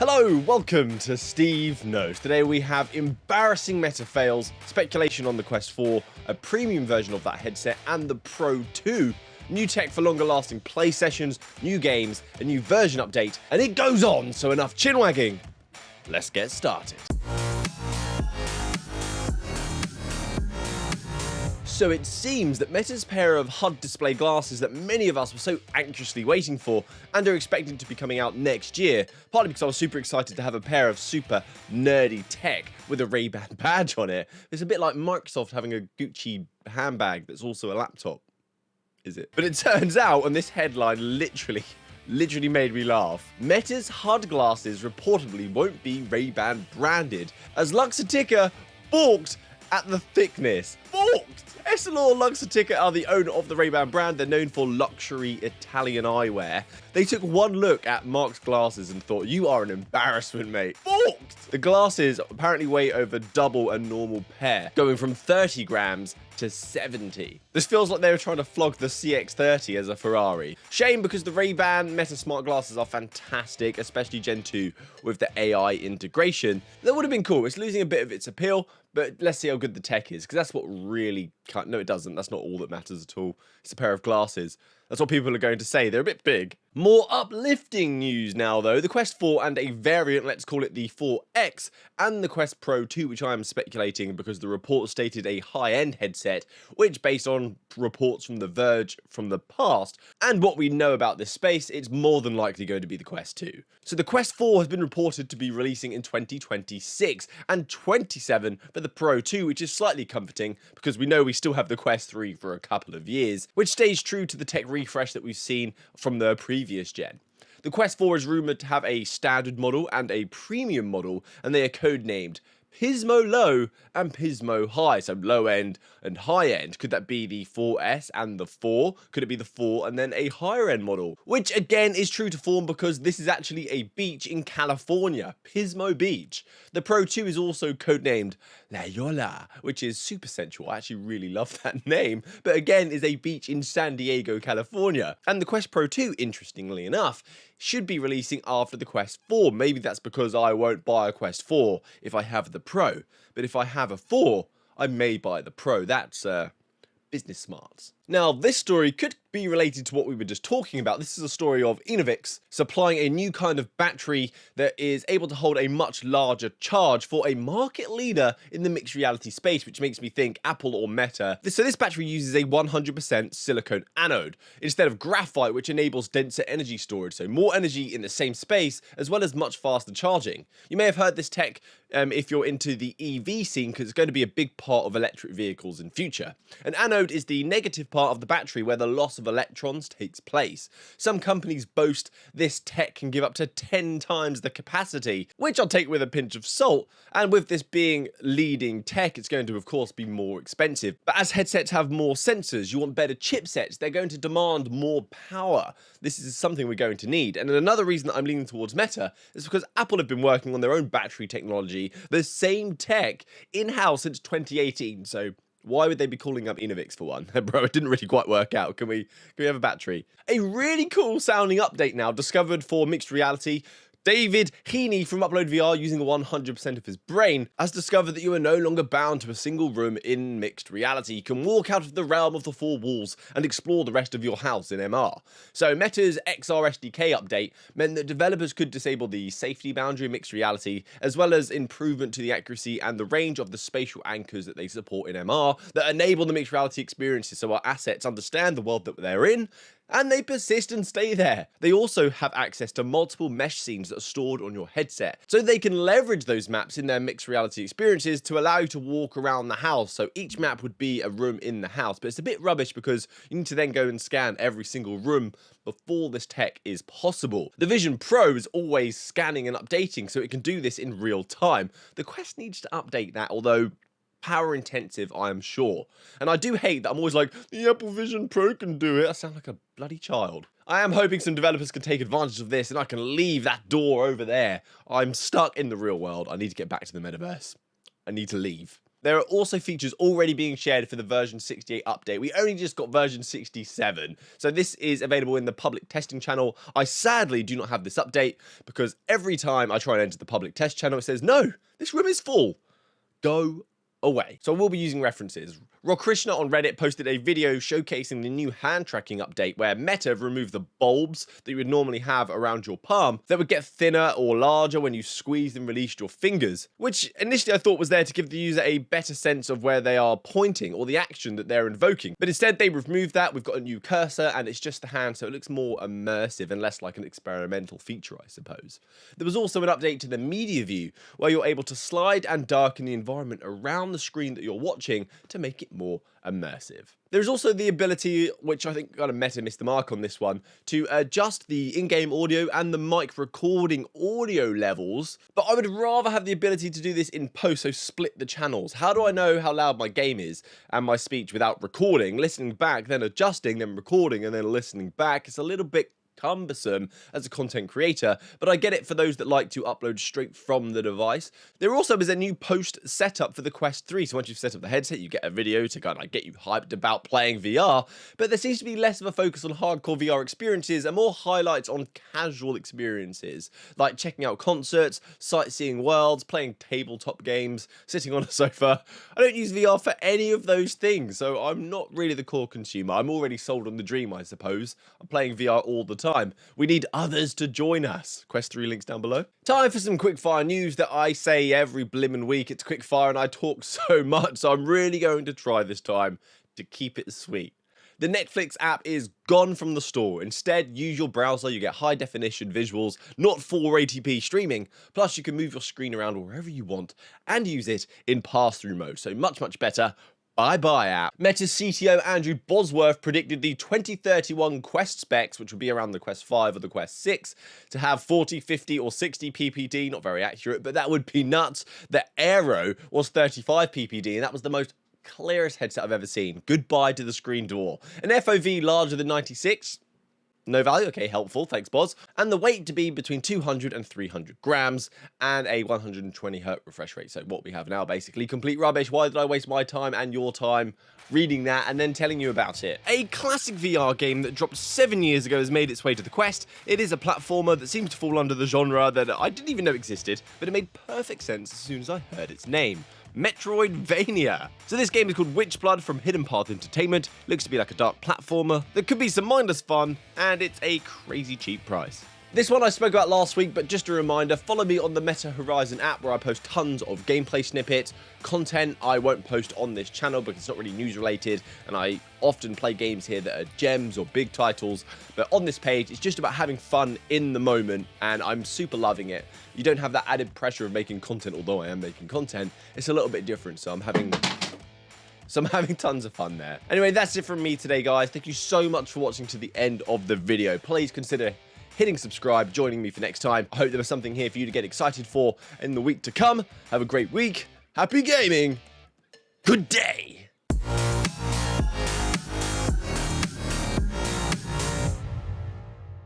Hello, welcome to SteveKnows. Today we have embarrassing meta fails, speculation on the Quest 4, a premium version of that headset, and the Pro 2. New tech for longer lasting play sessions, new games, a new version update, and it goes on, so enough chin wagging. Let's get started. So it seems that Meta's pair of HUD display glasses that many of us were so anxiously waiting for and are expected to be coming out next year, partly because I was super excited to have a pair of super nerdy tech with a Rayban badge on it. It's a bit like Microsoft having a Gucci handbag that's also a laptop, is it? But it turns out, and this headline literally made me laugh, Meta's HUD glasses reportedly won't be Ray-Ban branded, as Luxottica balked at the thickness. Balked! Essilor Luxottica are the owner of the Rayban brand. They're known for luxury Italian eyewear. They took one look at Mark's glasses and thought, you are an embarrassment, mate. Balked! The glasses apparently weigh over double a normal pair, going from 30 grams to 70. This feels like they were trying to flog the CX-30 as a Ferrari. Shame, because the Ray-Ban Meta smart glasses are fantastic, especially Gen 2 with the AI integration. That would have been cool. It's losing a bit of its appeal, but let's see how good the tech is, because that's what really can't. No, it doesn't. That's not all that matters at all. It's a pair of glasses. That's what people are going to say. They're a bit big. More uplifting news now, though. The Quest 4 and a variant, let's call it the 4X, and the Quest Pro 2, which I am speculating because the report stated a high-end headset, which, based on reports from The Verge from the past, and what we know about this space, it's more than likely going to be the Quest 2. So the Quest 4 has been reported to be releasing in 2026, and 27 for the Pro 2, which is slightly comforting, because we know we still have the Quest 3 for a couple of years, which stays true to the tech refresh that we've seen from the previous gen. The Quest 4 is rumoured to have a standard model and a premium model, and they are codenamed Pismo Low and Pismo High, so low end and high end. Could that be the 4S and the 4? Could it be the 4 and then a higher end model? Which again is true to form, because this is actually a beach in California, Pismo Beach. The Pro 2 is also codenamed La Yola, which is super sensual. I actually really love that name, but again is a beach in San Diego, California. And the Quest Pro 2, interestingly enough, should be releasing after the Quest 4. Maybe that's because I won't buy a Quest 4 if I have the Pro, but if I have a 4, I may buy the Pro. That's business smarts. Now, this story could be related to what we were just talking about. This is a story of Enovix supplying a new kind of battery that is able to hold a much larger charge for a market leader in the mixed reality space, which makes me think Apple or Meta. So this battery uses a 100% silicone anode instead of graphite, which enables denser energy storage, so more energy in the same space, as well as much faster charging. You may have heard this tech if you're into the EV scene, because it's going to be a big part of electric vehicles in future. An anode is the negative part of the battery where the loss of electrons takes place. Some companies boast this tech can give up to 10 times the capacity, which I'll take with a pinch of salt, and with this being leading tech, it's going to of course be more expensive. But as headsets have more sensors, you want better chipsets, they're going to demand more power. This is something we're going to need. And another reason that I'm leaning towards Meta is because Apple have been working on their own battery technology, the same tech, in-house since 2018, so why would they be calling up Enovix for one? Bro, it didn't really quite work out. Can we have a battery? A really cool sounding update now discovered for mixed reality. David Heaney from Upload VR, using 100% of his brain, has discovered that you are no longer bound to a single room in mixed reality. You can walk out of the realm of the four walls and explore the rest of your house in MR. So Meta's XR SDK update meant that developers could disable the safety boundary in mixed reality, as well as improvement to the accuracy and the range of the spatial anchors that they support in MR that enable the mixed reality experiences, so our assets understand the world that they're in, and they persist and stay there. They also have access to multiple mesh scenes that are stored on your headset, so they can leverage those maps in their mixed reality experiences to allow you to walk around the house. So each map would be a room in the house, but it's a bit rubbish because you need to then go and scan every single room before this tech is possible. The Vision Pro is always scanning and updating, so it can do this in real time. The Quest needs to update that, although power intensive, I am sure. And I do hate that I'm always like, the Apple Vision Pro can do it. I sound like a bloody child. I am hoping some developers can take advantage of this and I can leave that door over there. I'm stuck in the real world. I need to get back to the metaverse. I need to leave. There are also features already being shared for the version 68 update. We only just got version 67, so this is available in the public testing channel. I sadly do not have this update because every time I try and enter the public test channel, it says, no, this room is full. Go away. So I will be using references. Krishna on Reddit posted a video showcasing the new hand tracking update where Meta have removed the bulbs that you would normally have around your palm that would get thinner or larger when you squeezed and released your fingers, which initially I thought was there to give the user a better sense of where they are pointing or the action that they're invoking. But instead they removed that. We've got a new cursor and it's just the hand, so it looks more immersive and less like an experimental feature, I suppose. There was also an update to the media view where you're able to slide and darken the environment around the screen that you're watching to make it more immersive. There's also the ability, which I think kind of Meta missed the mark on this one, to adjust the in-game audio and the mic recording audio levels, but I would rather have the ability to do this in post, so split the channels. How do I know how loud my game is and my speech without recording, listening back, then adjusting, then recording, and then listening back? It's a little bit cumbersome as a content creator, but I get it for those that like to upload straight from the device. There also is a new post setup for the Quest 3, so once you've set up the headset, you get a video to kind of get you hyped about playing VR, but there seems to be less of a focus on hardcore VR experiences and more highlights on casual experiences, like checking out concerts, sightseeing worlds, playing tabletop games, sitting on a sofa. I don't use VR for any of those things, so I'm not really the core consumer. I'm already sold on the dream, I suppose. I'm playing VR all the time. We need others to join us. Quest 3 links down below. Time for some quickfire news that I say every blimmin' week. It's quickfire and I talk so much, so I'm really going to try this time to keep it sweet. The Netflix app is gone from the store. Instead, use your browser. You get high definition visuals, not 480p streaming. Plus, you can move your screen around wherever you want and use it in pass-through mode. So much, much better. Bye-bye app. Meta's CTO Andrew Bosworth predicted the 2031 Quest specs, which would be around the Quest 5 or the Quest 6, to have 40, 50 or 60 ppd, not very accurate, but that would be nuts. The Aero was 35 ppd, and that was the most clearest headset I've ever seen. Goodbye to the screen door. An FOV larger than 96. No value, okay, helpful, thanks Boz. And the weight to be between 200 and 300 grams and a 120Hz refresh rate. So what we have now, basically, complete rubbish. Why did I waste my time and your time reading that and then telling you about it? A classic VR game that dropped 7 years ago has made its way to the Quest. It is a platformer that seems to fall under the genre that I didn't even know existed, but it made perfect sense as soon as I heard its name. Metroidvania. So this game is called Witchblood from Hidden Path Entertainment. Looks to be like a dark platformer. There could be some mindless fun, and it's a crazy cheap price. This one I spoke about last week, but just a reminder, follow me on the Meta Horizon app where I post tons of gameplay snippets. Content I won't post on this channel because it's not really news related, and I often play games here that are gems or big titles, but on this page it's just about having fun in the moment, and I'm super loving it. You don't have that added pressure of making content, although I am making content. It's a little bit different, so I'm having tons of fun there. Anyway, that's it from me today, guys. Thank you so much for watching to the end of the video. Please consider hitting subscribe, joining me for next time. I hope there was something here for you to get excited for in the week to come. Have a great week. Happy gaming. Good day.